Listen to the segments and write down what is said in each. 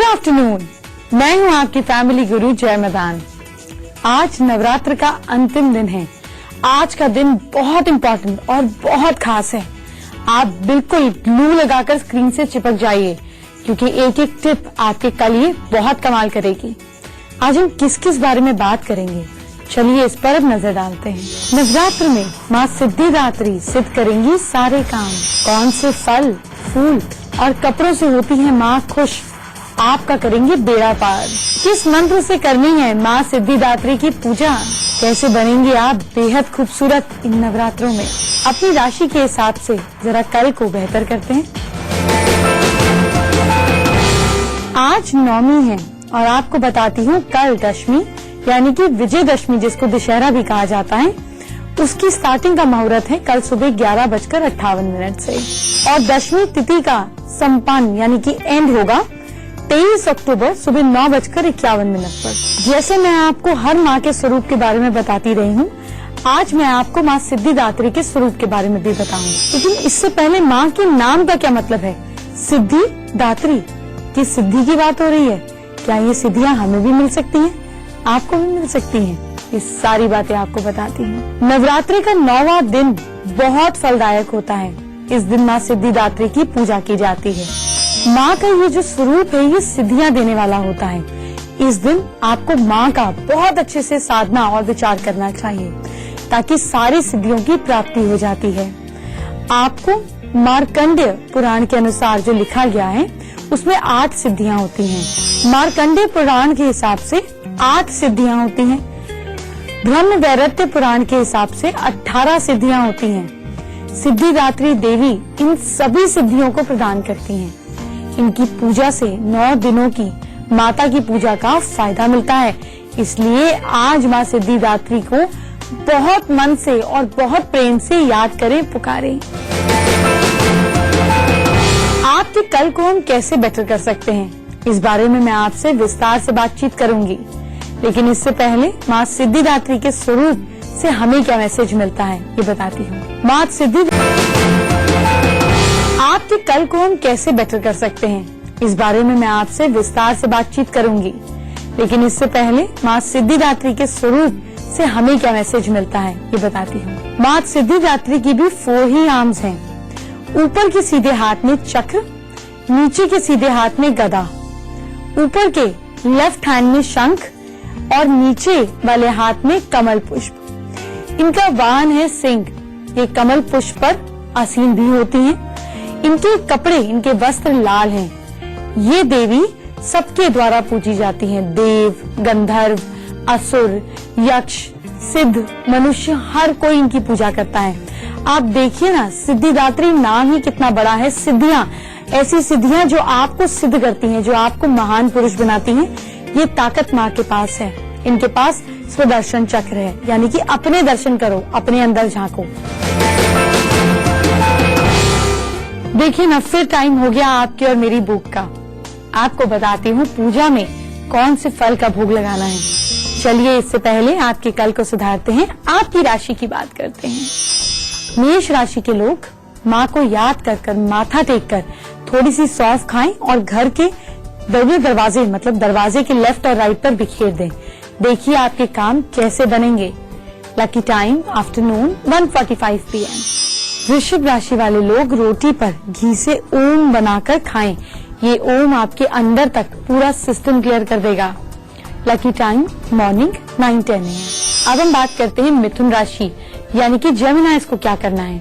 Afternoon, मैं हूं आपकी फैमिली गुरु जय मैदान। आज नवरात्र का अंतिम दिन है। आज का दिन बहुत इम्पोर्टेंट और बहुत खास है। आप बिल्कुल ग्लू लगाकर स्क्रीन से चिपक जाइए क्योंकि एक एक टिप आपके कल ये बहुत कमाल करेगी। आज हम किस किस बारे में बात करेंगे, चलिए इस पर अब नजर डालते हैं। नवरात्र में माँ सिद्धिदात्री सिद्ध करेंगी सारे काम। कौन से फल, फूल और कपड़ों से होती है माँ खुश, आपका करेंगे बेड़ा पार। किस मंत्र से करनी है माँ सिद्धिदात्री की पूजा, कैसे बनेंगे आप बेहद खूबसूरत इन नवरात्रों में। अपनी राशि के हिसाब से जरा कल को बेहतर करते हैं। आज नवमी है और आपको बताती हूँ कल दशमी यानी कि विजयदशमी, जिसको दशहरा भी कहा जाता है, उसकी स्टार्टिंग का मुहूर्त है कल सुबह 11:58 से और दशमी तिथि का संपन्न यानी कि एंड होगा 23 अक्टूबर सुबह 9:51 पर। जैसे मैं आपको हर माँ के स्वरूप के बारे में बताती रही हूँ, आज मैं आपको माँ सिद्धिदात्री के स्वरूप के बारे में भी बताऊंगी। लेकिन इससे पहले माँ के नाम का क्या मतलब है? सिद्धिदात्री की सिद्धि की बात हो रही है। क्या ये सिद्धियाँ हमें भी मिल सकती हैं, आपको भी मिल सकती हैं? ये सारी बातें आपको बताती हूँ। नवरात्रि का 9वां दिन बहुत फलदायक होता है। इस दिन माँ सिद्धिदात्री की पूजा की जाती है। माँ का ये जो स्वरूप है ये सिद्धियाँ देने वाला होता है। इस दिन आपको माँ का बहुत अच्छे से साधना और विचार करना चाहिए ताकि सारी सिद्धियों की प्राप्ति हो जाती है। आपको मार्कंडेय पुराण के अनुसार जो लिखा गया है उसमें 8 सिद्धियाँ होती हैं। मार्कंडेय पुराण के हिसाब से 8 सिद्धियाँ होती हैं। ब्रह्म वैवर्त पुराण के हिसाब से 18 सिद्धियाँ होती हैं। सिद्धिदात्री देवी इन सभी सिद्धियों को प्रदान करती हैं। इनकी पूजा से 9 दिनों की माता की पूजा का फायदा मिलता है। इसलिए आज माँ सिद्धिदात्री को बहुत मन से और बहुत प्रेम से याद करें, पुकारें। आपके कल को हम कैसे बेटर कर सकते हैं, इस बारे में मैं आपसे विस्तार से बातचीत करूंगी। लेकिन इससे पहले माँ सिद्धिदात्री के स्वरूप से हमें क्या मैसेज मिलता है ये बताती हूँ। माँ आपके कल को हम कैसे बेटर कर सकते हैं, इस बारे में मैं आपसे विस्तार से बातचीत करूंगी। लेकिन इससे पहले माँ सिद्धिदात्री के स्वरूप से हमें क्या मैसेज मिलता है ये बताती हूँ। माँ सिद्धिदात्री की भी 4 ही आर्म्स हैं। ऊपर के सीधे हाथ में चक्र, नीचे के सीधे हाथ में गदा, ऊपर के लेफ्ट हैंड में शंख और नीचे वाले हाथ में कमल पुष्प। इनका वाहन है सिंह। ये कमल पुष्प पर आसीन भी होती हैं। इनके कपड़े, इनके वस्त्र लाल हैं। ये देवी सबके द्वारा पूजी जाती हैं। देव, गंधर्व, असुर, यक्ष, सिद्ध, मनुष्य, हर कोई इनकी पूजा करता है। आप देखिए ना, सिद्धिदात्री नाम ही कितना बड़ा है। सिद्धियाँ, ऐसी सिद्धियाँ जो आपको सिद्ध करती हैं, जो आपको महान पुरुष बनाती हैं, ये ताकत माँ के पास है। इनके पास स्वदर्शन चक्र है, यानी कि अपने दर्शन करो, अपने अंदर झांको। देखिए ना, फिर टाइम हो गया आपकी और मेरी बुक का। आपको बताती हूँ पूजा में कौन से फल का भोग लगाना है। चलिए इससे पहले आपके कल को सुधारते हैं, आपकी राशि की बात करते हैं। मेष राशि के लोग माँ को याद कर माथा टेक कर थोड़ी सी सौंफ खाएं और घर के दरवाजे मतलब दरवाजे के लेफ्ट और राइट पर बिखेर दें। देखिए आपके काम कैसे बनेंगे। Lucky time afternoon 1:45 PM। वृश्चिक राशि वाले लोग रोटी पर घी से ओम बनाकर खाएं। ये ओम आपके अंदर तक पूरा सिस्टम क्लियर कर देगा। Lucky time morning 9:10 AM। अब हम बात करते हैं मिथुन राशि यानी कि जेमिनी। को क्या करना है?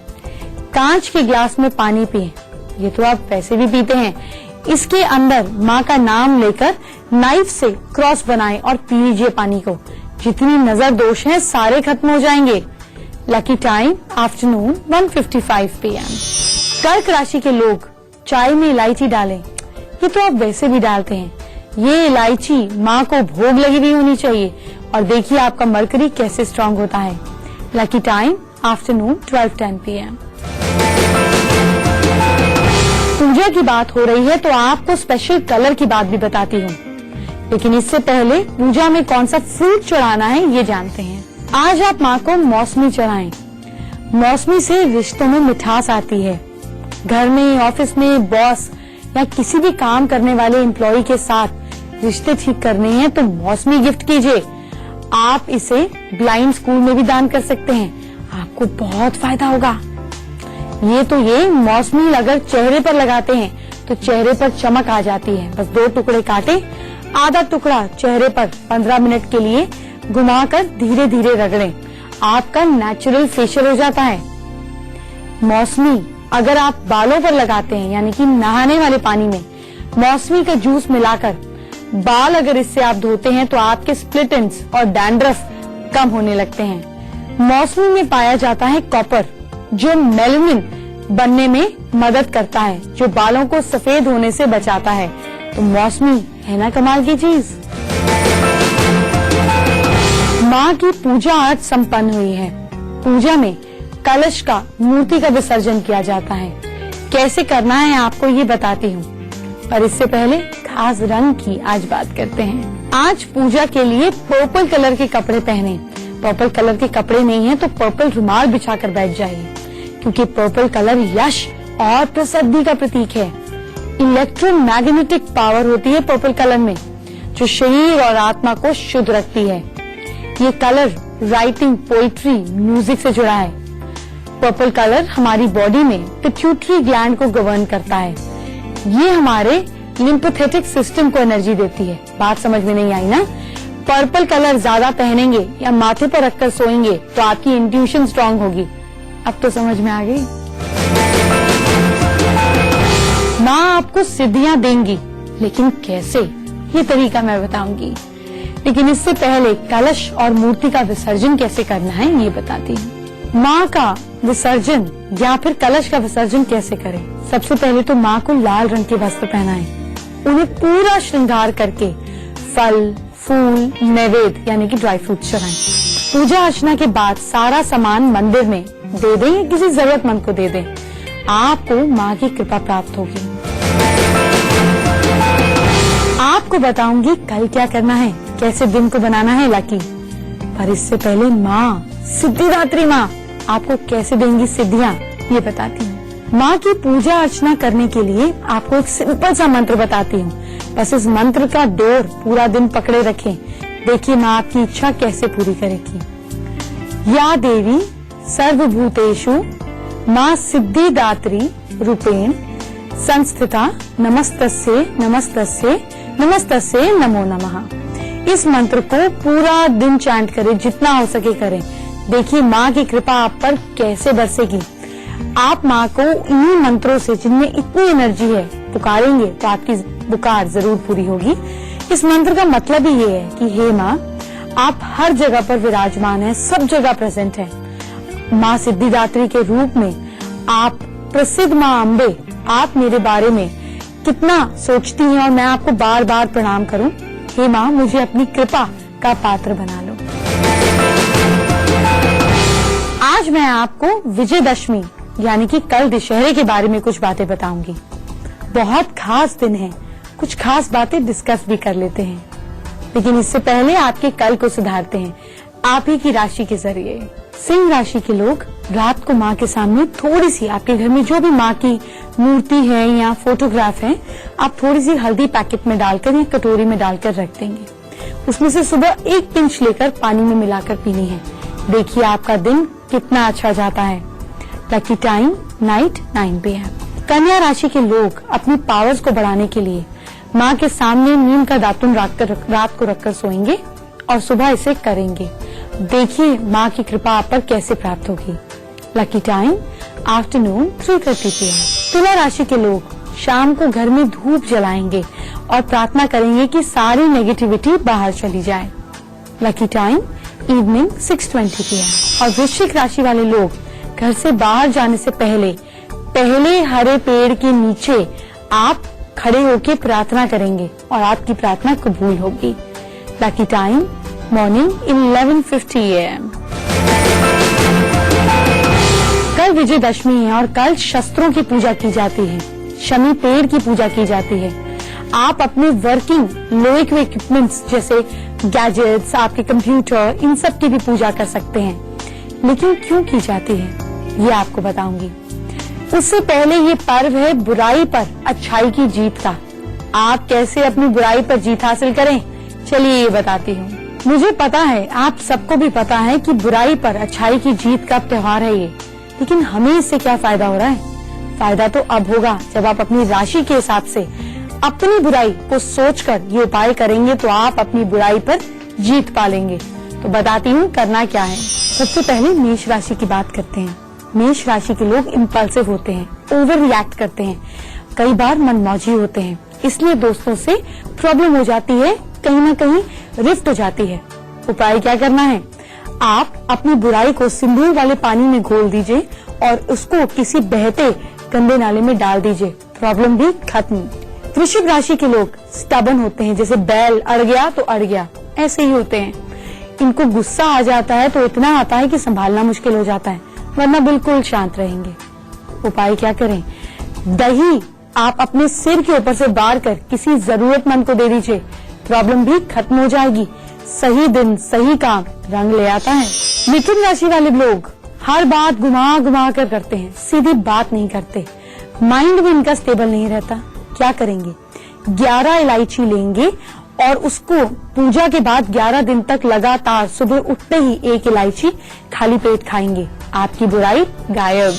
कांच के ग्लास में पानी पिए। ये तो आप वैसे भी पीते हैं। इसके अंदर माँ का नाम लेकर नाइफ से क्रॉस बनाएं और पी लीजिए पानी को। जितनी नजर दोष हैं सारे खत्म हो जाएंगे। Lucky time afternoon 1:55 PM। कर्क राशि के लोग चाय में इलायची डालें। ये तो आप वैसे भी डालते हैं। ये इलायची माँ को भोग लगी हुई होनी चाहिए और देखिए आपका मरकरी कैसे स्ट्रांग होता है। Lucky time afternoon 12:10 PM। पूजा की बात हो रही है तो आपको स्पेशल कलर की बात भी बताती हूँ। लेकिन इससे पहले पूजा में कौन सा फ्रूट चढ़ाना है ये जानते हैं। आज आप माँ को मौसमी चढ़ाएं। मौसमी से रिश्तों में मिठास आती है। घर में, ऑफिस में बॉस या किसी भी काम करने वाले एम्प्लॉय के साथ रिश्ते ठीक करने हैं तो मौसमी गिफ्ट कीजिए। आप इसे ब्लाइंड स्कूल में भी दान कर सकते हैं, आपको बहुत फायदा होगा। ये मौसमी अगर चेहरे पर लगाते हैं तो चेहरे पर चमक आ जाती है। बस 2 टुकड़े काटे, आधा टुकड़ा चेहरे पर 15 मिनट के लिए घुमाकर धीरे धीरे रगड़ें, आपका नेचुरल फेशियल हो जाता है। मौसमी अगर आप बालों पर लगाते हैं, यानी कि नहाने वाले पानी में मौसमी का जूस मिलाकर बाल अगर इससे आप धोते हैं तो आपके स्प्लिट एंड्स और डैंड्रफ कम होने लगते हैं। मौसमी में पाया जाता है कॉपर, जो मेलानिन बनने में मदद करता है, जो बालों को सफेद होने से बचाता है। तो मौसमी है ना कमाल की चीज। माँ की पूजा आज संपन्न हुई है। पूजा में कलश का, मूर्ति का विसर्जन किया जाता है। कैसे करना है आपको ये बताती हूँ, पर इससे पहले खास रंग की आज बात करते हैं। आज पूजा के लिए पर्पल कलर के कपड़े पहने। पर्पल कलर के कपड़े नहीं है तो पर्पल रुमाल बिछाकर बैठ जाइए, क्योंकि पर्पल कलर यश और प्रसिद्धि का प्रतीक है। इलेक्ट्रोमैग्नेटिक पावर होती है पर्पल कलर में, जो शरीर और आत्मा को शुद्ध रखती है। ये कलर राइटिंग, पोइट्री, म्यूजिक से जुड़ा है। पर्पल कलर हमारी बॉडी में पिट्यूटरी ग्लैंड को गवर्न करता है। ये हमारे लिम्फेटिक सिस्टम को एनर्जी देती है। बात समझ में नहीं आई ना? पर्पल कलर ज्यादा पहनेंगे या माथे पर रखकर सोएंगे तो आपकी इंट्यूशन स्ट्रांग होगी। अब तो समझ में आ गई। माँ आपको सिद्धियां देंगी, लेकिन कैसे, ये तरीका मैं बताऊंगी। लेकिन इससे पहले कलश और मूर्ति का विसर्जन कैसे करना है ये बताती हूँ। माँ का विसर्जन या फिर कलश का विसर्जन कैसे करें? सबसे पहले तो माँ को लाल रंग के वस्त्र पहनाएं, उन्हें पूरा श्रृंगार करके फल, फूल, नैवेद्य यानी कि ड्राई फ्रूट चढ़ाएं। पूजा अर्चना के बाद सारा सामान मंदिर में दे दें या किसी जरूरतमंद को दे दें। आपको माँ की कृपा प्राप्त होगी। आपको बताऊंगी कल क्या करना है, कैसे दिन को बनाना है लकी। पर इससे पहले माँ सिद्धिदात्री माँ आपको कैसे देंगी सिद्धियाँ ये बताती हूँ। माँ की पूजा अर्चना करने के लिए आपको एक सिंपल सा मंत्र बताती हूँ। बस इस मंत्र का डोर पूरा दिन पकड़े रखें, देखिए माँ आपकी इच्छा कैसे पूरी करेगी। या देवी सर्वभूतेषु माँ सिद्धिदात्री रूपेण संस्थिता नमस्तस्ये नमस्तस्ये नमस्तस्ये नमो नमः। इस मंत्र को पूरा दिन चैंट करें, जितना हो सके करें। देखिए माँ की कृपा आप पर कैसे बरसेगी। आप माँ को इन्हीं मंत्रों से, जिनमें इतनी एनर्जी है, पुकारेंगे तो आपकी पुकार जरूर पूरी होगी। इस मंत्र का मतलब ही ये है कि हे माँ, आप हर जगह पर विराजमान हैं, सब जगह प्रेजेंट हैं। माँ सिद्धिदात्री के रूप में आप प्रसिद्ध माँ अम्बे, आप मेरे बारे में कितना सोचती हैं और मैं आपको बार बार प्रणाम करूं। हे माँ, मुझे अपनी कृपा का पात्र बना लो। आज मैं आपको विजयदशमी यानी कि कल दशहरे के बारे में कुछ बातें बताऊंगी। बहुत खास दिन है, कुछ खास बातें डिस्कस भी कर लेते हैं। लेकिन इससे पहले आपके कल को सुधारते हैं आप ही की राशि के जरिए। सिंह राशि के लोग रात को माँ के सामने थोड़ी सी, आपके घर में जो भी माँ की मूर्ति है या फोटोग्राफ है, आप थोड़ी सी हल्दी पैकेट में डालकर या कटोरी में डालकर रख देंगे। उसमें से सुबह 1 पिंच लेकर पानी में मिलाकर पीनी है। देखिए आपका दिन कितना अच्छा जाता है। Lucky time night 9 PM। कन्या राशि के लोग अपनी पावर्स को बढ़ाने के लिए माँ के सामने नीम का दातुन रात को रखकर सोएंगे और सुबह इसे करेंगे। देखिए माँ की कृपा आप पर कैसे प्राप्त होगी। Lucky time afternoon 3:30 PM। तुला राशि के लोग शाम को घर में धूप जलाएंगे और प्रार्थना करेंगे कि सारी नेगेटिविटी बाहर चली जाए। Lucky time evening 6:20 PM। और वृश्चिक राशि वाले लोग घर से बाहर जाने से पहले हरे पेड़ के नीचे आप खड़े होकर प्रार्थना करेंगे और आपकी प्रार्थना कबूल होगी। Lucky time morning 11:50 AM। कल विजयदशमी है और कल शस्त्रों की पूजा की जाती है, शमी पेड़ की पूजा की जाती है। आप अपने वर्किंग लोहे के इक्विपमेंट्स जैसे गैजेट्स, आपके कंप्यूटर, इन सब की भी पूजा कर सकते हैं। लेकिन क्यों की जाती है ये आपको बताऊंगी। उससे पहले ये पर्व है बुराई पर अच्छाई की जीत का। आप कैसे अपनी बुराई पर जीत हासिल करें, चलिए ये बताती हूँ। मुझे पता है, आप सबको भी पता है कि बुराई पर अच्छाई की जीत का त्योहार है ये, लेकिन हमें इससे क्या फायदा हो रहा है? फायदा तो अब होगा जब आप अपनी राशि के हिसाब से अपनी बुराई को सोचकर ये उपाय करेंगे तो आप अपनी बुराई पर जीत पालेंगे। तो बताती हूँ करना क्या है। सबसे पहले मेष राशि की बात करते हैं। मेष राशि के लोग इम्पल्सिव होते हैं, ओवर रिएक्ट करते हैं, कई बार मनमौजी होते हैं, इसलिए दोस्तों से प्रॉब्लम हो जाती है, कहीं ना कहीं रिफ्ट हो जाती है। उपाय क्या करना है? आप अपनी बुराई को सिंदूर वाले पानी में घोल दीजिए और उसको किसी बहते गंदे नाले में डाल दीजिए, प्रॉब्लम भी खत्म। वृश्चिक राशि के लोग स्टबन होते हैं, जैसे बैल अड़ गया तो अड़ गया, ऐसे ही होते हैं। इनको गुस्सा आ जाता है तो इतना आता है कि संभालना मुश्किल हो जाता है, वरना बिल्कुल शांत रहेंगे। उपाय क्या करें? दही आप अपने सिर के ऊपर से बार कर किसी जरूरतमंद को दे दीजिए, प्रॉब्लम भी खत्म हो जाएगी। सही दिन सही काम रंग ले आता है। मिथुन राशि वाले लोग हर बात घुमा घुमा कर करते हैं, सीधी बात नहीं करते, माइंड भी इनका स्टेबल नहीं रहता। क्या करेंगे? 11 इलायची लेंगे और उसको पूजा के बाद 11 दिन तक लगातार सुबह उठते ही एक इलायची खाली पेट खाएंगे, आपकी बुराई गायब।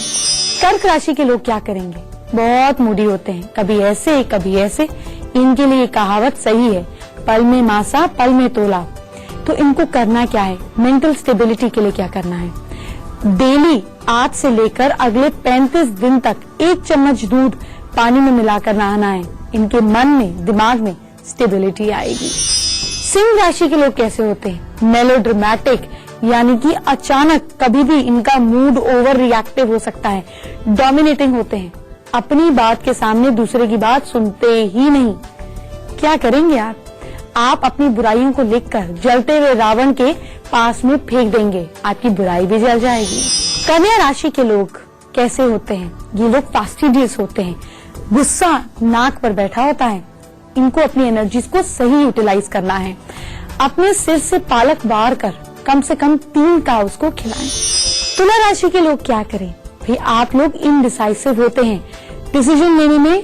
कर्क राशि के लोग क्या करेंगे? बहुत मूडी होते हैं, कभी ऐसे कभी ऐसे। इनके लिए कहावत सही है, पल में मासा पल में तोला। तो इनको करना क्या है? मेंटल स्टेबिलिटी के लिए क्या करना है? डेली आज से लेकर अगले 35 दिन तक 1 चम्मच दूध पानी में मिलाकर नहाना है। इनके मन में दिमाग में स्टेबिलिटी आएगी। सिंह राशि के लोग कैसे होते हैं? मेलोड्रामेटिक, यानी कि अचानक कभी भी इनका मूड ओवर रिएक्टिव हो सकता है, डोमिनेटिंग होते हैं, अपनी बात के सामने दूसरे की बात सुनते ही नहीं। क्या करेंगे आप अपनी बुराइयों को लिखकर जलते हुए रावण के पास में फेंक देंगे, आपकी बुराई भी जल जाएगी। कन्या राशि के लोग कैसे होते हैं? ये लोग फास्टिडियस होते हैं, गुस्सा नाक पर बैठा होता है, इनको अपनी एनर्जीज को सही यूटिलाइज करना है। अपने सिर से पालक बार कर कम से कम 3 काउस को खिलाएं। तुला राशि के लोग क्या करें? भाई आप लोग इनडिसाइसिव होते हैं, डिसीजन लेने में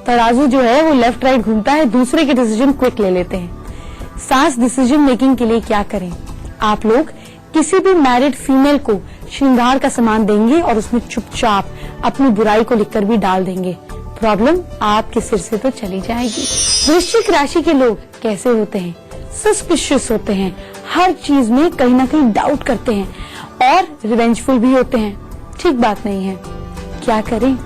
तराजू जो है वो लेफ्ट राइट घूमता है, दूसरे के डिसीजन क्विक ले लेते हैं। फास्ट डिसीजन मेकिंग के लिए क्या करें? आप लोग किसी भी मैरिड फीमेल को श्रृंगार का सामान देंगे और उसमें चुपचाप अपनी बुराई को लिखकर भी डाल देंगे, प्रॉब्लम आपके सिर से तो चली जाएगी। वृश्चिक राशि के लोग कैसे होते हैं? सस्पिशियस होते हैं, हर चीज में कहीं ना कहीं डाउट करते हैं और रिवेंजफुल भी होते हैं। ठीक बात नहीं है। क्या करें?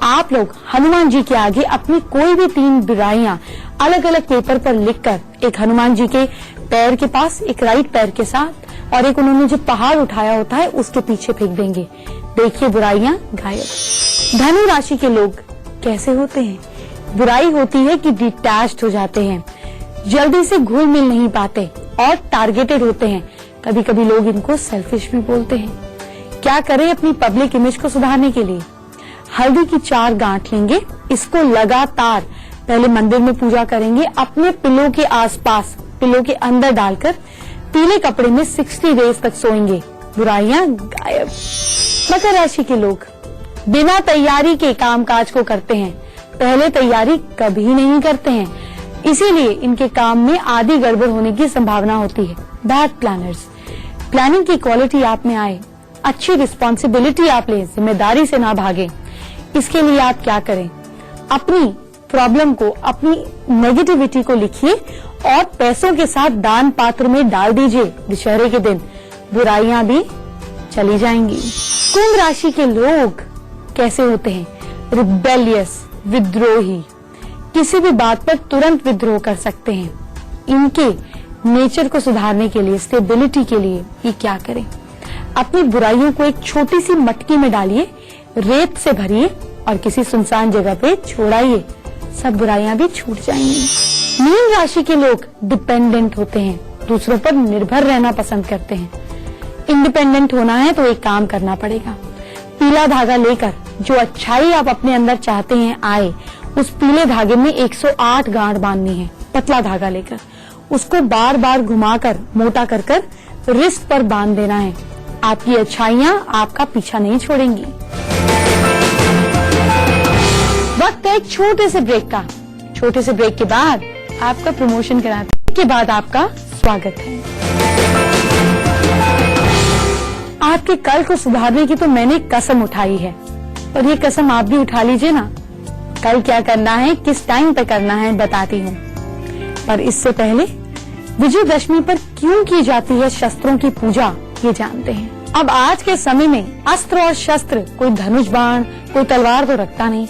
आप लोग हनुमान जी के आगे अपनी कोई भी 3 बुराइयां अलग अलग पेपर पर लिखकर, एक हनुमान जी के पैर के पास, एक राइट पैर के साथ और एक उन्होंने जो पहाड़ उठाया होता है उसके पीछे फेंक देंगे, देखिए बुराइयां गायब। धनु राशि के लोग कैसे होते हैं? बुराई होती है कि डिटैच्ड हो जाते हैं, जल्दी से घुल मिल नहीं पाते और टारगेटेड होते हैं। कभी कभी लोग इनको सेल्फिश भी बोलते हैं। क्या करें अपनी पब्लिक इमेज को सुधारने के लिए? हल्दी की 4 गांठ लेंगे, इसको लगातार पहले मंदिर में पूजा करेंगे, अपने पिलो के आसपास, पिलो के अंदर डालकर पीले कपड़े में 60 डेज तक सोएंगे, बुराइयां गायब। मकर राशि के लोग बिना तैयारी के कामकाज को करते हैं, पहले तैयारी कभी नहीं करते हैं, इसीलिए इनके काम में आधी गड़बड़ होने की संभावना होती है। Bad planners. प्लानिंग की क्वालिटी आप में आए, अच्छी रिस्पॉन्सिबिलिटी आप लें, जिम्मेदारी से ना भागें। इसके लिए आप क्या करें? अपनी प्रॉब्लम को, अपनी नेगेटिविटी को लिखिए और पैसों के साथ दान पात्र में डाल दीजिए दशहरे के दिन, बुराइयां भी चली जाएंगी। कुंभ राशि के लोग कैसे होते हैं? रिबेलियस, विद्रोही, किसी भी बात पर तुरंत विद्रोह कर सकते हैं। इनके नेचर को सुधारने के लिए, स्टेबिलिटी के लिए ये क्या करें? अपनी बुराइयों को एक छोटी सी मटकी में डालिए, रेत से भरिए और किसी सुनसान जगह पे छोड़ाइए, सब बुराइयां भी छूट जाएंगी। मीन राशि के लोग डिपेंडेंट होते हैं, दूसरों पर निर्भर रहना पसंद करते हैं। इंडिपेंडेंट होना है तो एक काम करना पड़ेगा, पीला धागा लेकर जो अच्छाई आप अपने अंदर चाहते हैं आए, उस पीले धागे में 108 गांठ बांधनी है, पतला धागा लेकर उसको बार बार घुमाकर मोटा कर कर रिस्ट पर बांध देना है। आपकी अच्छाइयां आपका पीछा नहीं छोड़ेंगी। वक्त है एक छोटे से ब्रेक का। छोटे से ब्रेक के बाद आपका प्रमोशन कराते हैं, के बाद आपका स्वागत है। आपके कल को सुधारने की तो मैंने कसम उठाई है, और ये कसम आप भी उठा लीजिए ना। कल क्या करना है, किस टाइम पे करना है, बताती हूँ। पर इससे पहले विजयदशमी पर क्यों की जाती है शस्त्रों की पूजा, ये जानते हैं। अब आज के समय में अस्त्र और शस्त्र, कोई धनुष बाण, कोई तलवार तो रखता नहीं,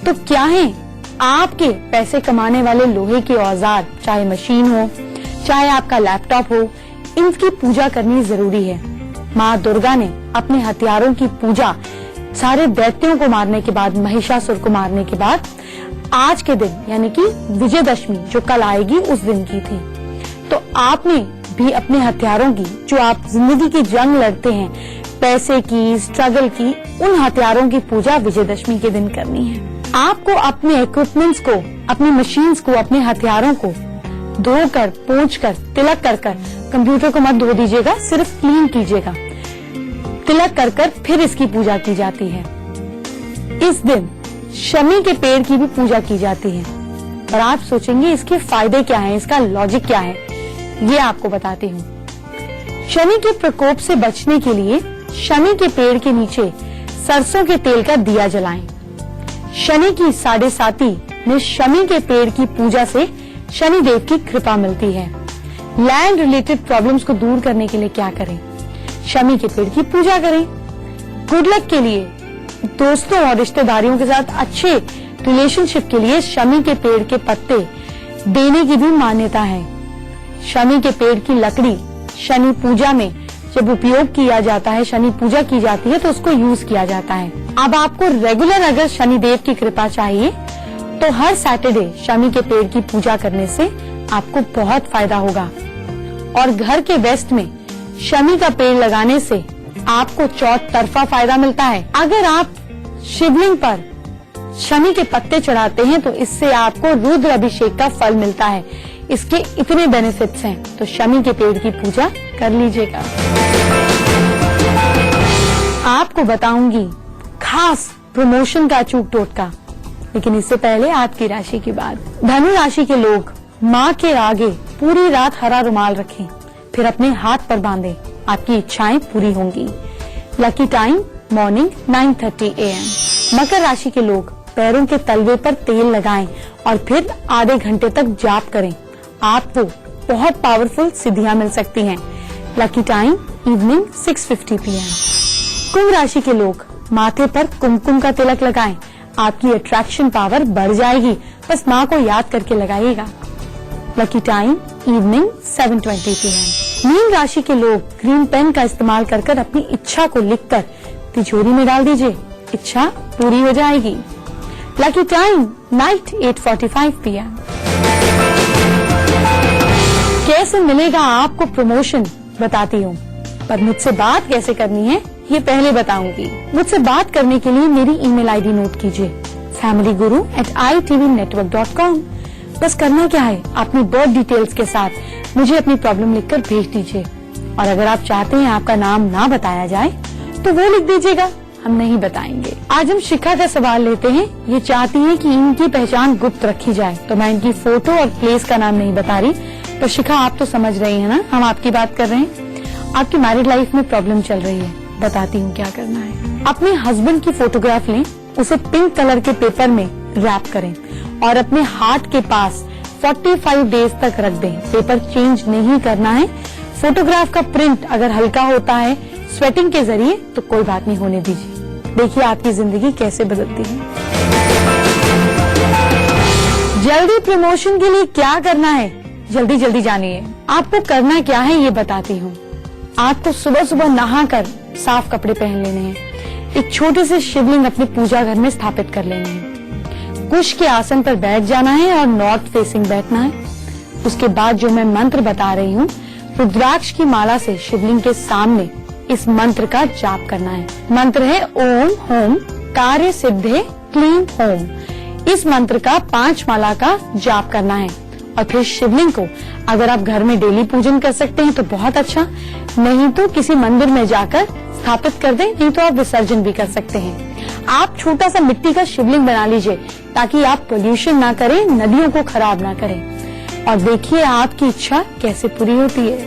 तो क्या है आपके पैसे कमाने वाले लोहे के औजार, चाहे मशीन हो, चाहे आपका लैपटॉप हो, इनकी पूजा करनी जरूरी है। माँ दुर्गा ने अपने हथियारों की पूजा सारे दैत्यों को मारने के बाद, महिषासुर को मारने के बाद, आज के दिन यानी कि विजयदशमी जो कल आएगी उस दिन की थी। तो आपने भी अपने हथियारों की, जो आप जिंदगी की जंग लड़ते हैं, पैसे की, स्ट्रगल की, उन हथियारों की पूजा विजयदशमी के दिन करनी है। आपको अपने इक्विपमेंट्स को, अपनी मशीन्स को, अपने हथियारों को धोकर, पोंछकर, तिलक कर कर, कंप्यूटर को मत धो दीजिएगा, सिर्फ क्लीन कीजिएगा, तिलक कर कर फिर इसकी पूजा की जाती है। इस दिन शमी के पेड़ की भी पूजा की जाती है। और आप सोचेंगे इसके फायदे क्या हैं, इसका लॉजिक क्या है, ये आपको बताती हूँ। शनि के प्रकोप से बचने के लिए शमी के पेड़ के नीचे सरसों के तेल का दिया जलाएं। शनि की 7.5 में शमी के पेड़ की पूजा से शनि देव की कृपा मिलती है। लैंड रिलेटेड प्रॉब्लम्स को दूर करने के लिए क्या करें, शमी के पेड़ की पूजा करें। गुड लक के लिए, दोस्तों और रिश्तेदारियों के साथ अच्छे रिलेशनशिप के लिए शमी के पेड़ के पत्ते देने की भी मान्यता है। शमी के पेड़ की लकड़ी शनि पूजा में जब उपयोग किया जाता है, शनि पूजा की जाती है, तो उसको यूज किया जाता है। अब आपको रेगुलर अगर शनि देव की कृपा चाहिए तो हर सैटरडे शमी के पेड़ की पूजा करने से आपको बहुत फायदा होगा। और घर के वेस्ट में शमी का पेड़ लगाने से आपको चौतरफा फायदा मिलता है। अगर आप शिवलिंग पर शमी के पत्ते चढ़ाते हैं तो इससे आपको रुद्र अभिषेक का फल मिलता है। इसके इतने बेनिफिट्स हैं, तो शमी के पेड़ की पूजा कर लीजिएगा। आपको बताऊंगी खास प्रमोशन का अचूक टोटका, लेकिन इससे पहले आपकी राशि की बात। धनु राशि के लोग माँ के आगे पूरी रात हरा रुमाल रखें, फिर अपने हाथ पर बांधें, आपकी इच्छाएं पूरी होंगी। Lucky time morning 9:30 AM। मकर राशि के लोग पैरों के तलवे पर तेल लगाएं और फिर आधे घंटे तक जाप करें, आपको बहुत पावरफुल सिद्धियां मिल सकती हैं। Lucky time evening 6:50 PM। कुंभ राशि के लोग माथे पर कुमकुम का तिलक लगाएं, आपकी अट्रैक्शन पावर बढ़ जाएगी, बस माँ को याद करके लगाइएगा। Lucky time evening 7:20 PM। Mean राशि के लोग ग्रीन पेन का इस्तेमाल कर कर अपनी इच्छा को लिखकर तिजोरी में डाल दीजिए, इच्छा पूरी हो जाएगी। Lucky time night 8:45 PM। कैसे मिलेगा आपको प्रमोशन बताती हूँ, पर मुझसे बात कैसे करनी है ये पहले बताऊंगी। मुझसे बात करने के लिए मेरी ईमेल आईडी नोट कीजिए, familyguru@itvnetwork.com। बस करना क्या है, अपनी बर्थ डिटेल्स के साथ मुझे अपनी प्रॉब्लम लिखकर भेज दीजिए। और अगर आप चाहते हैं आपका नाम ना बताया जाए तो वो लिख दीजिएगा, हम नहीं बताएंगे। आज हम शिखा का सवाल लेते हैं। ये चाहती है कि इनकी पहचान गुप्त रखी जाए, तो मैं इनकी फोटो और प्लेस का नाम नहीं बता रही। तो शिखा, आप तो समझ रही हैं ना, हम आपकी बात कर रहे हैं। आपकी मैरिड लाइफ में प्रॉब्लम चल रही है, बताती हूँ क्या करना है। अपने हस्बैंड की फोटोग्राफ लें, उसे पिंक कलर के पेपर में रैप करें और अपने हार्ट के पास 45 डेज तक रख दें। पेपर चेंज नहीं करना है। फोटोग्राफ का प्रिंट अगर हल्का होता है स्वेटिंग के जरिए तो कोई बात नहीं, होने दीजिए। देखिए आपकी जिंदगी कैसे बदलती है। जल्दी प्रमोशन के लिए क्या करना है, जल्दी जल्दी जानिए। आपको करना क्या है ये बताती हूँ। आपको सुबह सुबह नहाकर साफ कपड़े पहन लेने हैं, एक छोटे से शिवलिंग अपने पूजा घर में स्थापित कर लेने हैं, कुश के आसन पर बैठ जाना है और नॉर्थ फेसिंग बैठना है। उसके बाद जो मैं मंत्र बता रही हूँ, रुद्राक्ष की माला से शिवलिंग के सामने इस मंत्र का जाप करना है। मंत्र है ओम होम कार्य सिद्धे क्लीम होम। इस मंत्र का 5 माला का जाप करना है और फिर शिवलिंग को अगर आप घर में डेली पूजन कर सकते हैं तो बहुत अच्छा, नहीं तो किसी मंदिर में जाकर स्थापित कर दें, नहीं तो आप विसर्जन भी कर सकते हैं। आप छोटा सा मिट्टी का शिवलिंग बना लीजिए ताकि आप पोल्यूशन ना करें, नदियों को खराब ना करें, और देखिए आपकी इच्छा कैसे पूरी होती है।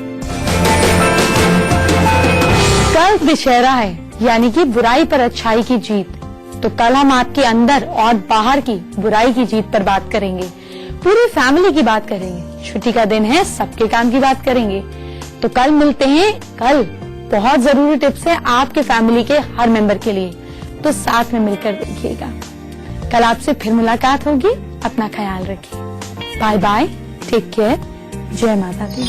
कल दशहरा है, यानी कि बुराई पर अच्छाई की जीत। तो कल हम आपके अंदर और बाहर की बुराई की जीत पर बात करेंगे, पूरी फैमिली की बात करेंगे। छुट्टी का दिन है, सबके काम की बात करेंगे। तो कल मिलते हैं। कल बहुत जरूरी टिप्स है आपके फैमिली के हर मेंबर के लिए, तो साथ में मिलकर देखिएगा। कल आपसे फिर मुलाकात होगी। अपना ख्याल रखिए। बाय बाय, टेक केयर, जय माता दी।